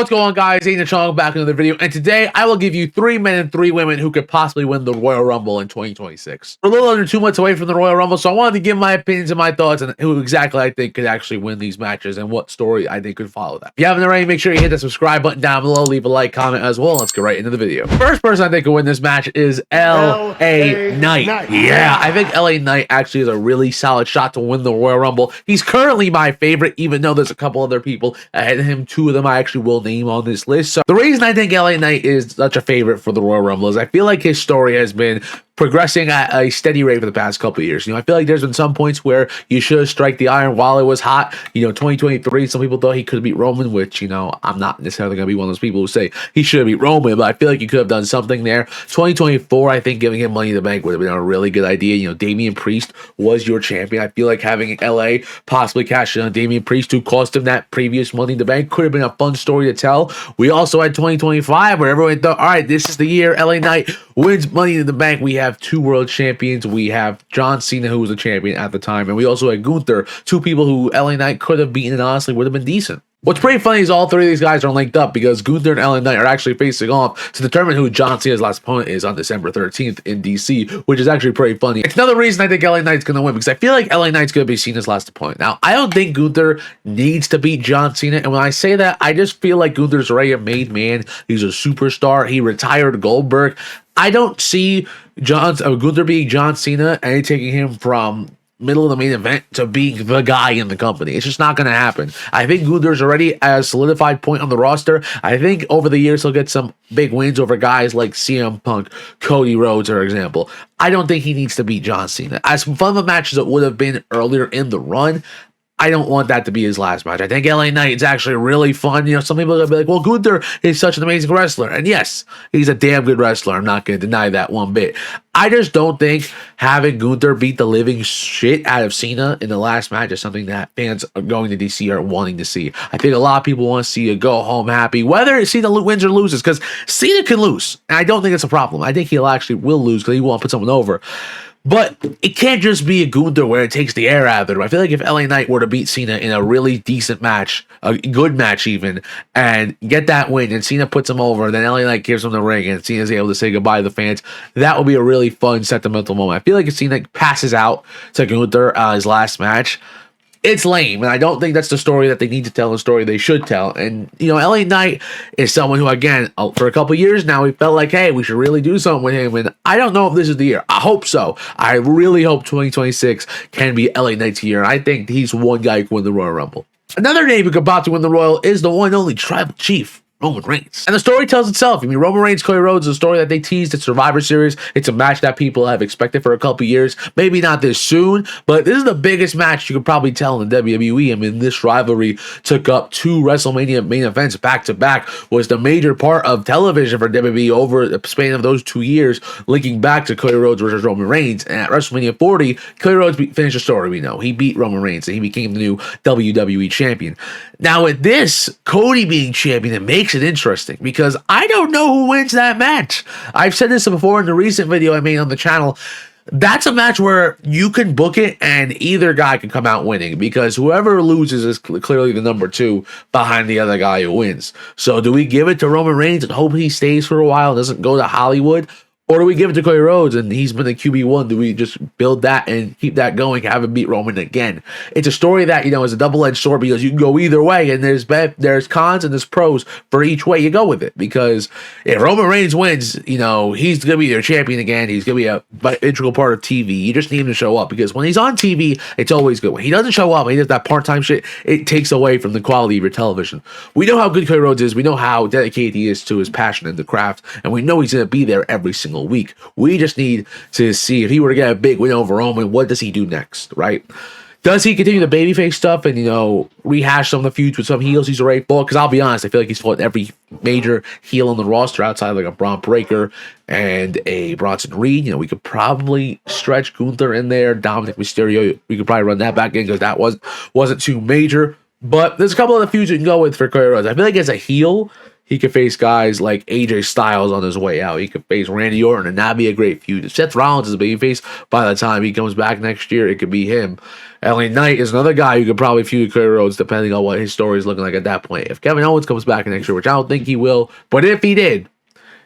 What's going on, guys? Aiden Chong back in another video, and today I will give you 3 men and 3 women who could possibly win the Royal Rumble in 2026. We're a little under 2 months away from the Royal Rumble, so I wanted to give my opinions and my thoughts on who exactly I think could actually win these matches and what story I think could follow that. If you haven't already, make sure you hit the subscribe button down below, leave a like, comment as well. Let's get right into the video. First person I think could win this match is LA Knight. Yeah, I think LA Knight actually is a really solid shot to win the Royal Rumble. He's currently my favorite, even though there's a couple other people ahead of him. 2 of them I actually will name on this list. So the reason I think LA Knight is such a favorite for the Royal Rumble is I feel like his story has been progressing at a steady rate for the past couple of years. I feel like there's been some points where you should have struck the iron while it was hot. 2023, some people thought he could beat Roman, which, I'm not necessarily going to be one of those people who say he should have beat Roman, but I feel like you could have done something there. 2024, I think giving him Money in the Bank would have been a really good idea. Damian Priest was your champion. I feel like having LA possibly cash in on Damian Priest, who cost him that previous Money in the Bank, could have been a fun story to tell. We also had 2025 where everyone thought, all right, this is the year LA Knight wins Money in the Bank. We have 2 world champions. We have John Cena, who was a champion at the time, and we also had Gunther, 2 people who LA Knight could have beaten and honestly would have been decent. What's pretty funny is all 3 of these guys are linked up because Gunther and LA Knight are actually facing off to determine who John Cena's last opponent is on December 13th in DC, which is actually pretty funny. It's another reason I think LA Knight's going to win because I feel like LA Knight's going to be Cena's last opponent. Now, I don't think Gunther needs to beat John Cena, and when I say that, I just feel like Gunther's already a made man. He's a superstar. He retired Goldberg. I don't see Gunther being John Cena and taking him from middle of the main event to being the guy in the company. It's just not going to happen. I think Gunther's already a solidified point on the roster. I think over the years he'll get some big wins over guys like CM Punk, Cody Rhodes, for example. I don't think he needs to beat John Cena. As fun of a match as it would have been earlier in the run, I don't want that to be his last match. I think LA Knight is actually really fun. Some people are going to be like, well, Gunther is such an amazing wrestler. And yes, he's a damn good wrestler. I'm not going to deny that one bit. I just don't think having Gunther beat the living shit out of Cena in the last match is something that fans are going to DC are wanting to see. I think a lot of people want to see you go home happy, whether Cena wins or loses, because Cena can lose. And I don't think it's a problem. I think he'll actually will lose because he won't put someone over. But it can't just be a Gunther where it takes the air out of it. I feel like if LA Knight were to beat Cena in a really decent match, a good match even, and get that win, and Cena puts him over, then LA Knight gives him the ring, and Cena's able to say goodbye to the fans, that would be a really fun, sentimental moment. I feel like if Cena passes out to Gunther his last match, it's lame, and I don't think that's the story that they need to tell, the story they should tell. And, LA Knight is someone who, again, for a couple years now, we felt like, hey, we should really do something with him, and I don't know if this is the year. I hope so. I really hope 2026 can be LA Knight's year, and I think he's one guy who can win the Royal Rumble. Another name who could about to win the Royal is the one and only Tribal Chief, Roman Reigns. And the story tells itself. Roman Reigns, Cody Rhodes is a story that they teased at Survivor Series. It's a match that people have expected for a couple years. Maybe not this soon, but this is the biggest match you could probably tell in the WWE. This rivalry took up 2 WrestleMania main events back-to-back, was the major part of television for WWE over the span of those 2 years, linking back to Cody Rhodes versus Roman Reigns. And at WrestleMania 40, Cody Rhodes finished the story we know. He beat Roman Reigns, and he became the new WWE champion. Now, with this, Cody being champion, it makes it interesting because I don't know who wins that match. I've said this before in the recent video I made on the channel. That's a match where you can book it and either guy can come out winning because whoever loses is clearly the number 2 behind the other guy who wins. So do we give it to Roman Reigns and hope he stays for a while and doesn't go to Hollywood? Or do we give it to Cody Rhodes and he's been the QB1? Do we just build that and keep that going, have him beat Roman again? It's a story that, is a double-edged sword because you can go either way, and there's cons and there's pros for each way you go with it. Because if Roman Reigns wins, he's going to be their champion again. He's going to be an integral part of TV. You just need him to show up because when he's on TV, it's always good. When he doesn't show up, he does that part-time shit, it takes away from the quality of your television. We know how good Cody Rhodes is. We know how dedicated he is to his passion and the craft, and we know he's going to be there every single week. We just need to see if he were to get a big win over Roman, what does he do next, right? Does he continue the babyface stuff and, rehash some of the feuds with some heels he's already fought? Because I'll be honest, I feel like he's fought every major heel on the roster outside like a Braun Breaker and a Bronson Reed. We could probably stretch Gunther in there, Dominic Mysterio. We could probably run that back in because that wasn't too major. But there's a couple of the feuds you can go with for Cody Rhodes. I feel like as a heel, He could face guys like AJ Styles on his way out. He could face Randy Orton, and that'd be a great feud. If Seth Rollins is a babyface, by the time he comes back next year, it could be him. LA Knight is another guy who could probably feud with Cody Rhodes, depending on what his story is looking like at that point. If Kevin Owens comes back next year, which I don't think he will, but if he did,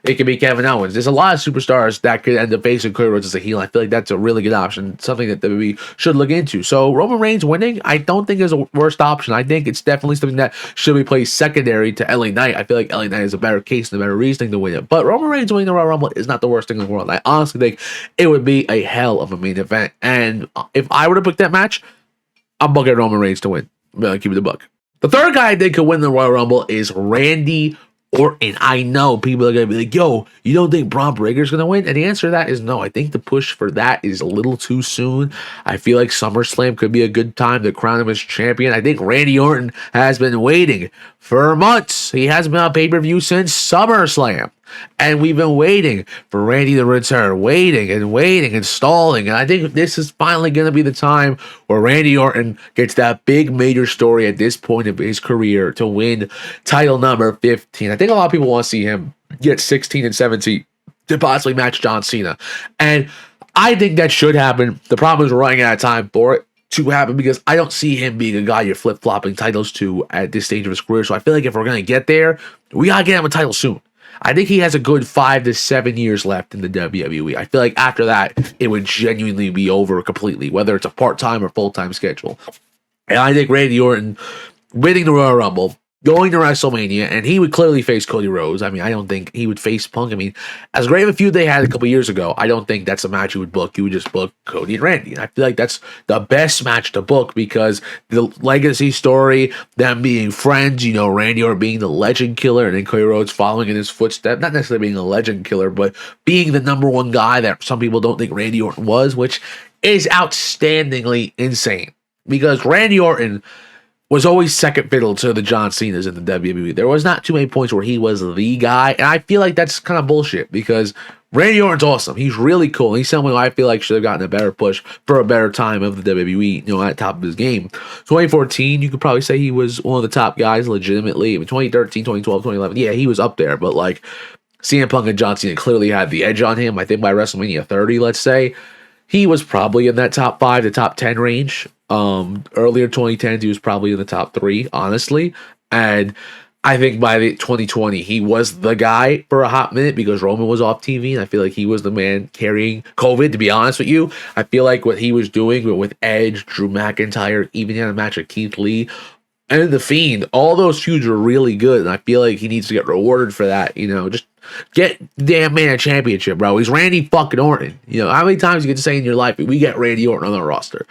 it could be Kevin Owens. There's a lot of superstars that could end up facing Cody Rhodes as a heel. I feel like that's a really good option, something that WWE should look into. So Roman Reigns winning, I don't think is a worst option. I think it's definitely something that should be placed secondary to LA Knight. I feel like LA Knight is a better case and a better reasoning to win it. But Roman Reigns winning the Royal Rumble is not the worst thing in the world. I honestly think it would be a hell of a main event. And if I were to pick that match, I'm booking Roman Reigns to win. I'm going to keep it a buck. The third guy I think could win the Royal Rumble is Randy Orton. I know people are going to be like, yo, you don't think Braun Breaker's going to win? And the answer to that is no. I think the push for that is a little too soon. I feel like SummerSlam could be a good time to crown him as champion. I think Randy Orton has been waiting for months. He hasn't been on pay-per-view since SummerSlam. And we've been waiting for Randy to return, waiting and stalling. And I think this is finally going to be the time where Randy Orton gets that big major story at this point of his career to win title number 15. I think a lot of people want to see him get 16 and 17 to possibly match John Cena. And I think that should happen. The problem is we're running out of time for it to happen because I don't see him being a guy you're flip-flopping titles to at this stage of his career. So I feel like if we're going to get there, we got to get him a title soon. I think he has a good 5 to 7 years left in the WWE. I feel like after that, it would genuinely be over completely, whether it's a part-time or full-time schedule. And I think Randy Orton winning the Royal Rumble, going to WrestleMania, and he would clearly face Cody Rhodes. I mean, I don't think he would face Punk. I mean, as great of a feud they had a couple years ago, I don't think that's a match you would book. You would just book Cody and Randy. And I feel like that's the best match to book because the legacy story, them being friends, you know, Randy Orton being the legend killer and then Cody Rhodes following in his footsteps, not necessarily being a legend killer, but being the number one guy that some people don't think Randy Orton was, which is outstandingly insane because Randy Orton was always second fiddle to the John Cenas in the WWE. There was not too many points where he was the guy, and I feel like that's kind of bullshit because Randy Orton's awesome. He's really cool. He's someone who I feel like should have gotten a better push for a better time of the WWE, you know, at the top of his game. 2014, you could probably say he was one of the top guys legitimately. I mean, 2013, 2012, 2011, yeah, he was up there, but like CM Punk and John Cena clearly had the edge on him. I think by WrestleMania 30, let's say, he was probably in that top 5 to top 10 range. Earlier 2010s, he was probably in the top 3, honestly. And I think by the 2020, he was the guy for a hot minute because Roman was off TV, and I feel like he was the man carrying COVID, to be honest with you. I feel like what he was doing with Edge, Drew McIntyre, even had a match with Keith Lee, and The Fiend, all those feuds are really good, and I feel like he needs to get rewarded for that, you know, just get damn man a championship, bro. He's Randy fucking Orton. You know, how many times you get to say in your life, we get Randy Orton on the roster?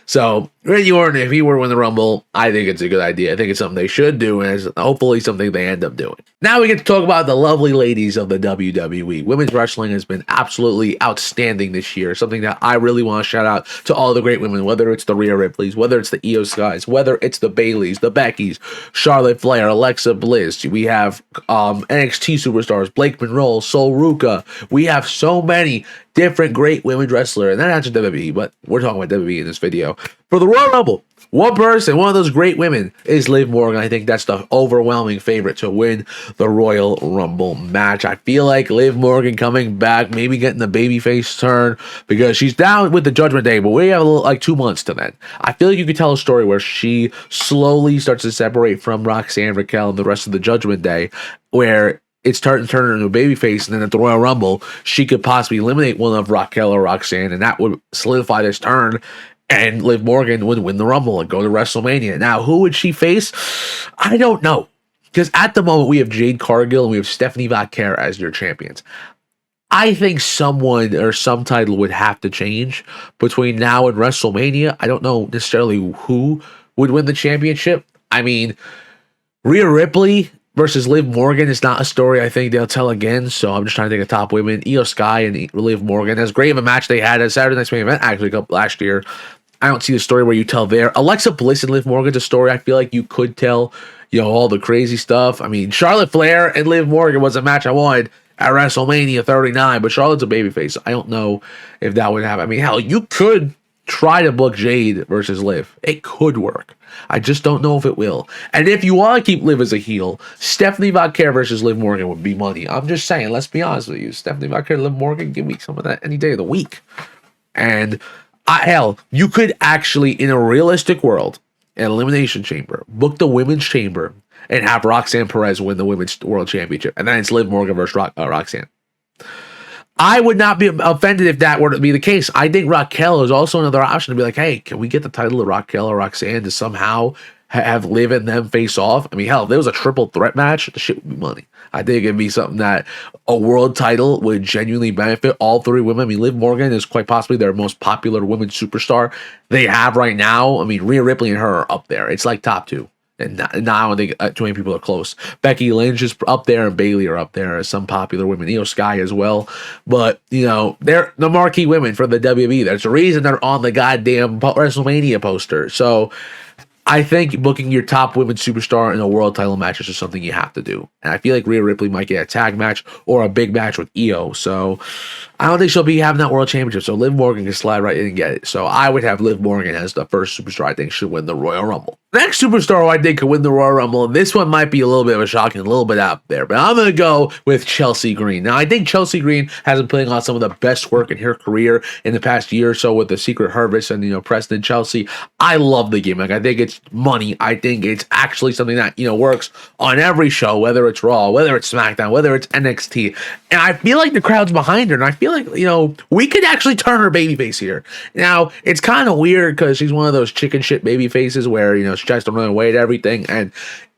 So, Randy Orton, if he were to win the Rumble, I think it's a good idea. I think it's something they should do, and it's hopefully something they end up doing. Now we get to talk about the lovely ladies of the WWE. Women's wrestling has been absolutely outstanding this year, something that I really want to shout out to all the great women, whether it's the Rhea Ripleys, whether it's the Io Skys, whether it's the Baileys, the Beckys, Charlotte Flair, Alexa Bliss. We have NXT superstars, Blake Monroe, Sol Ruka. We have so many different great women's wrestlers, and not just WWE, but we're talking about WWE in this video. For the Royal Rumble, one person, one of those great women is Liv Morgan. I think that's the overwhelming favorite to win the Royal Rumble match. I feel like Liv Morgan coming back, maybe getting the babyface turn because she's down with the Judgment Day, but we have like 2 months to then. I feel like you could tell a story where she slowly starts to separate from Roxanne, Raquel, and the rest of the Judgment Day, where it's turning her into a babyface, and then at the Royal Rumble, she could possibly eliminate one of Raquel or Roxanne, and that would solidify this turn, and Liv Morgan would win the Rumble and go to WrestleMania. Now, who would she face? I don't know, because at the moment, we have Jade Cargill and we have Stephanie Vaquer as your champions. I think someone or some title would have to change between now and WrestleMania. I don't know necessarily who would win the championship. I mean, Rhea Ripley versus Liv Morgan is not a story I think they'll tell again, so I'm just trying to think of top women. Io Sky and Liv Morgan, as great of a match they had at Saturday Night's Main Event actually last year, I don't see the story where you tell there. Alexa Bliss and Liv Morgan's a story I feel like you could tell, you know, all the crazy stuff. I mean, Charlotte Flair and Liv Morgan was a match I wanted at WrestleMania 39, but Charlotte's a babyface. I don't know if that would happen. I mean, hell, you could try to book Jade versus Liv. It could work. I just don't know if it will. And if you want to keep Liv as a heel, Stephanie Von-Care versus Liv Morgan would be money. I'm just saying, let's be honest with you. Stephanie Von-Care, Liv Morgan, give me some of that any day of the week. And hell, you could actually, in a realistic world, an Elimination Chamber, book the Women's Chamber and have Roxanne Perez win the Women's World Championship. And then it's Liv Morgan versus Roxanne. I would not be offended if that were to be the case. I think Raquel is also another option to be like, hey, can we get the title of Raquel or Roxanne to somehow have Liv and them face off? I mean, hell, if there was a triple threat match, the shit would be money. I think it'd be something that a world title would genuinely benefit all three women. I mean, Liv Morgan is quite possibly their most popular women's superstar they have right now. I mean, Rhea Ripley and her are up there. It's like top two. And now I don't think too many people are close. Becky Lynch is up there, and Bayley are up there as some popular women. Io Sky as well. But, you know, they're the marquee women for the WWE. There's a reason they're on the goddamn WrestleMania poster. So I think booking your top women's superstar in a world title match is just something you have to do. And I feel like Rhea Ripley might get a tag match or a big match with Io. So I don't think she'll be having that world championship. So Liv Morgan can slide right in and get it. So I would have Liv Morgan as the first superstar I think should win the Royal Rumble. Next superstar who I think could win the Royal Rumble, and this one might be a little bit of a shock and a little bit out there, but I'm going to go with Chelsea Green. Now, I think Chelsea Green has been putting on some of the best work in her career in the past year or so with the Secret Harvest and, you know, Preston Chelsea. I love the gimmick. I think it's money. I think it's actually something that, you know, works on every show, whether it's Raw, whether it's SmackDown, whether it's NXT. And I feel like the crowd's behind her, and I feel like, you know, we could actually turn her babyface here. Now, it's kind of weird because she's one of those chicken shit baby faces where, you know, she tries to run away to everything, and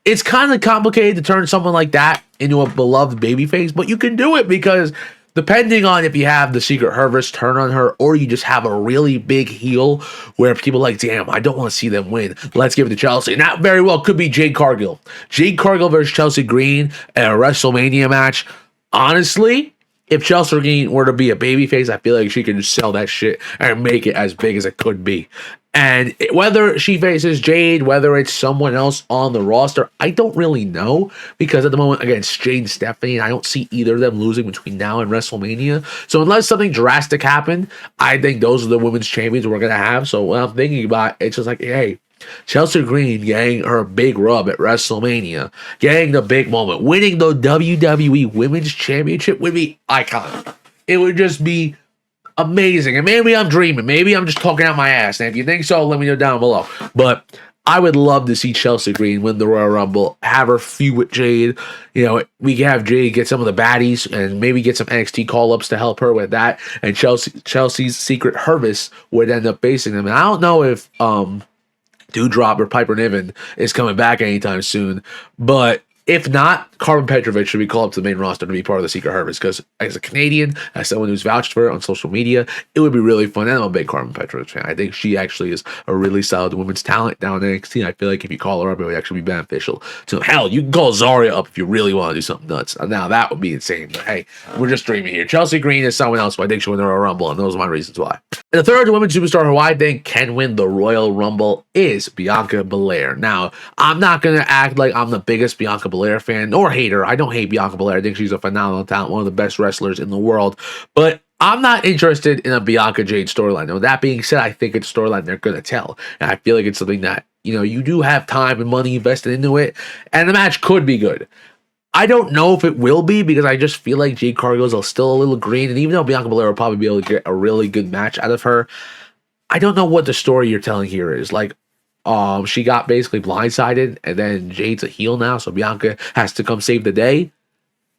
it's kind of complicated to turn someone like that into a beloved babyface, but you can do it because depending on if you have the Secret Harvest turn on her or you just have a really big heel where people are like, damn, I don't want to see them win. Let's give it to Chelsea. And that very well could be Jade Cargill. Jade Cargill versus Chelsea Green in a WrestleMania match. Honestly, if Chelsea Green were to be a babyface, I feel like she can just sell that shit and make it as big as it could be. And whether she faces Jade, whether it's someone else on the roster, I don't really know. Because at the moment, again, it's Jade and Stephanie, and I don't see either of them losing between now and WrestleMania. So unless something drastic happened, I think those are the women's champions we're going to have. So when I'm thinking about it, it's just like, hey, Chelsea Green getting her big rub at WrestleMania, getting the big moment, winning the WWE Women's Championship would be iconic. It would just be amazing. And maybe I'm dreaming. Maybe I'm just talking out my ass. And if you think so, let me know down below. But I would love to see Chelsea Green win the Royal Rumble, have her feud with Jade. You know, we can have Jade get some of the baddies and maybe get some NXT call-ups to help her with that. And Chelsea's Secret Harvest would end up facing them. And I don't know if Doudrop or Piper Niven is coming back anytime soon, but if not, Carmen Petrovic should be called up to the main roster to be part of the Secret Harvest, because as a Canadian, as someone who's vouched for it on social media, it would be really fun. And I'm a big Carmen Petrovic fan. I think she actually is a really solid women's talent down in NXT. I feel like if you call her up, it would actually be beneficial. So hell, you can call Zarya up if you really want to do something nuts. Now that would be insane, but hey, we're just dreaming here. Chelsea Green is someone else, but I think she'll win the Royal Rumble, and those are my reasons why. And the third women's superstar who I think can win the Royal Rumble is Bianca Belair. Now, I'm not going to act like I'm the biggest Bianca Belair fan or hater. I don't hate Bianca Belair. I think she's a phenomenal talent, one of the best wrestlers in the world. But I'm not interested in a Bianca Jade storyline. Now, that being said, I think it's a storyline they're going to tell. And I feel like it's something that, you know, you do have time and money invested into it. And the match could be good. I don't know if it will be, because I just feel like Jade Cargill is still a little green. And even though Bianca Belair will probably be able to get a really good match out of her, I don't know what the story you're telling here is. Like, she got basically blindsided, and then Jade's a heel now, so Bianca has to come save the day.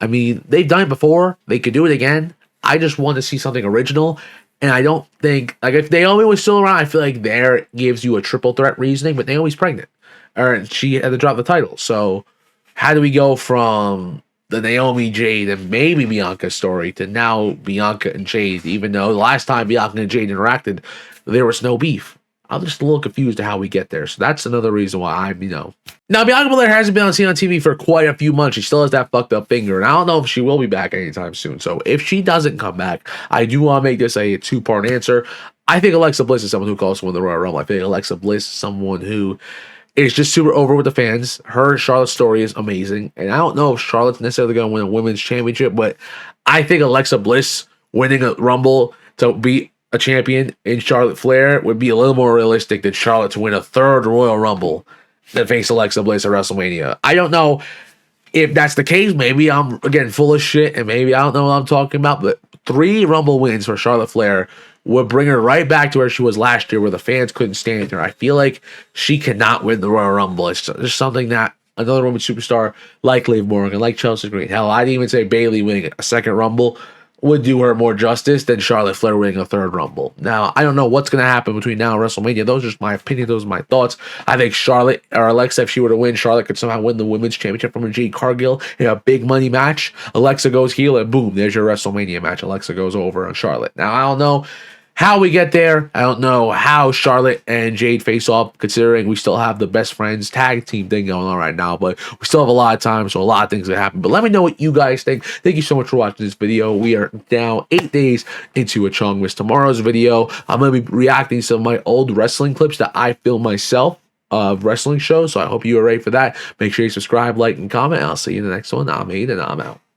I mean, they've done it before. They could do it again. I just want to see something original. And I don't think, like, if Naomi was still around, I feel like there gives you a triple threat reasoning, but Naomi's pregnant. Or she had to drop the title. So how do we go from the Naomi, Jade, and maybe Bianca story to now Bianca and Jade, even though the last time Bianca and Jade interacted, there was no beef? I'm just a little confused to how we get there. So that's another reason why I'm, you know. Now, Bianca Belair hasn't been seen on TV for quite a few months. She still has that fucked up finger. And I don't know if she will be back anytime soon. So if she doesn't come back, I do want to make this a two-part answer. I think Alexa Bliss is someone who calls win the Royal Rumble. I think Alexa Bliss is someone who is just super over with the fans. Her and Charlotte's story is amazing. And I don't know if Charlotte's necessarily going to win a women's championship, but I think Alexa Bliss winning a Rumble to be a champion in Charlotte Flair, it would be a little more realistic than Charlotte to win a third Royal Rumble than face Alexa Bliss at WrestleMania. I don't know if that's the case. Maybe I'm, again, full of shit, and maybe I don't know what I'm talking about, but 3 Rumble wins for Charlotte Flair would bring her right back to where she was last year, where the fans couldn't stand her. I feel like she cannot win the Royal Rumble. It's just something that another woman superstar like Liv Morgan, like Chelsea Green, hell, I'd even say Bayley winning a second Rumble would do her more justice than Charlotte Flair winning a third Rumble. Now, I don't know what's going to happen between now and WrestleMania. Those are just my opinion. Those are my thoughts. I think Charlotte or Alexa, if she were to win, Charlotte could somehow win the women's championship from Jade Cargill in a big money match. Alexa goes heel, and boom, there's your WrestleMania match. Alexa goes over on Charlotte. Now, I don't know how we get there. I don't know how Charlotte and Jade face off, considering we still have the best friends tag team thing going on right now, but we still have a lot of time, so a lot of things that happen. But let me know what you guys think. Thank you so much for watching this video. We are now 8 days into a Chongmas. Tomorrow's video, I'm going to be reacting to some of my old wrestling clips that I filmed myself of wrestling shows, so I hope you are ready for that. Make sure you subscribe, like, and comment. I'll see you in the next one. I'm Aiden, and I'm out.